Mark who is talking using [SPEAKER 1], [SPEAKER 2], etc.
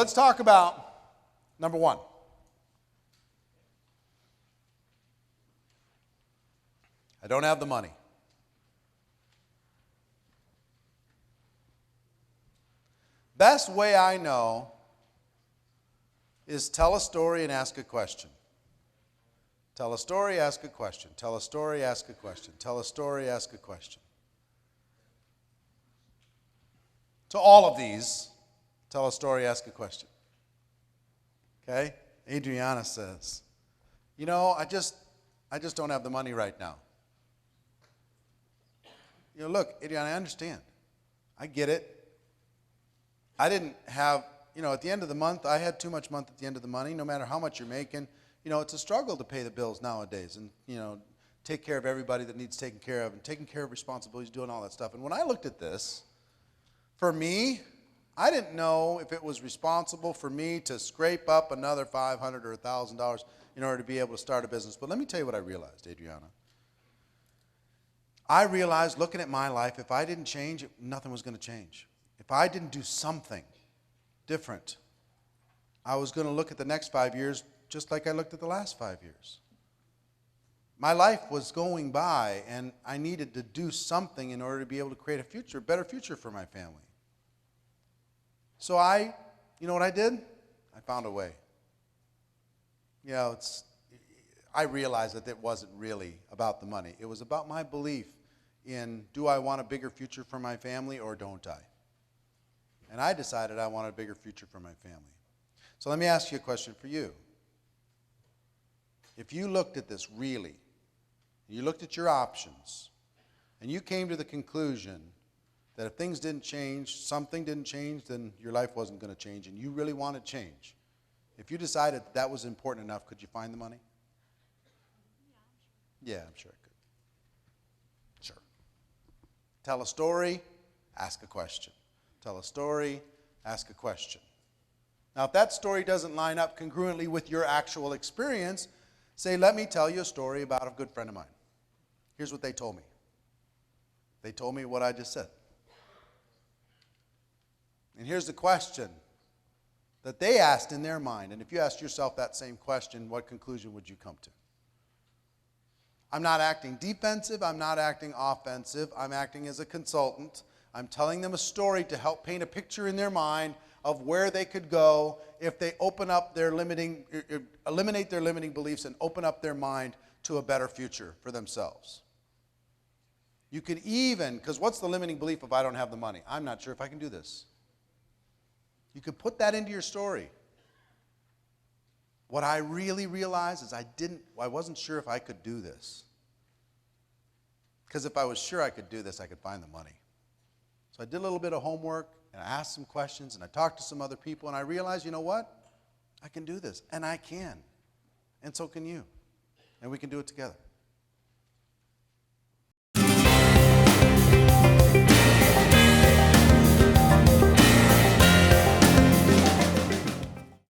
[SPEAKER 1] let's talk about number one. I don't have the money. Best way I know is tell a story and ask a question. Tell a story, ask a question. Tell a story, ask a question. Tell a story, ask a question. To all of these, tell a story, ask a question. Okay? Adriana says, you know, I just don't have the money right now. You know, look, Adriana, I understand. I get it. I didn't have, you know, at the end of the month, I had too much month at the end of the money, no matter how much you're making. You know, it's a struggle to pay the bills nowadays and, you know, take care of everybody that needs taken care of and taking care of responsibilities, doing all that stuff. And when I looked at this, for me, I didn't know if it was responsible for me to scrape up another $500 or $1,000 in order to be able to start a business. But let me tell you what I realized, Adriana. I realized looking at my life, if I didn't change, nothing was going to change. If I didn't do something different, I was going to look at the next 5 years just like I looked at the last 5 years. My life was going by, and I needed to do something in order to be able to create a future, a better future for my family. So you know what I did? I found a way. You know, I realized that it wasn't really about the money. It was about my belief in, do I want a bigger future for my family or don't I? And I decided I wanted a bigger future for my family. So let me ask you a question for you. If you looked at this really, you looked at your options, and you came to the conclusion that if things didn't change, something didn't change, then your life wasn't going to change, and you really wanted change. If you decided that was important enough, could you find the money? Yeah, I'm sure I could. Sure. Tell a story, ask a question. Tell a story, ask a question. Now, if that story doesn't line up congruently with your actual experience, say, let me tell you a story about a good friend of mine. Here's what they told me. They told me what I just said. And here's the question that they asked in their mind. And if you asked yourself that same question, what conclusion would you come to? I'm not acting defensive. I'm not acting offensive. I'm acting as a consultant. I'm telling them a story to help paint a picture in their mind of where they could go if they eliminate their limiting beliefs and open up their mind to a better future for themselves. You could even, because what's the limiting belief if I don't have the money? I'm not sure if I can do this. You could put that into your story. What I really realized is I wasn't sure if I could do this. Because if I was sure I could do this, I could find the money. So I did a little bit of homework, and I asked some questions, and I talked to some other people, and I realized, you know what? I can do this, and I can. And so can you. And we can do it together.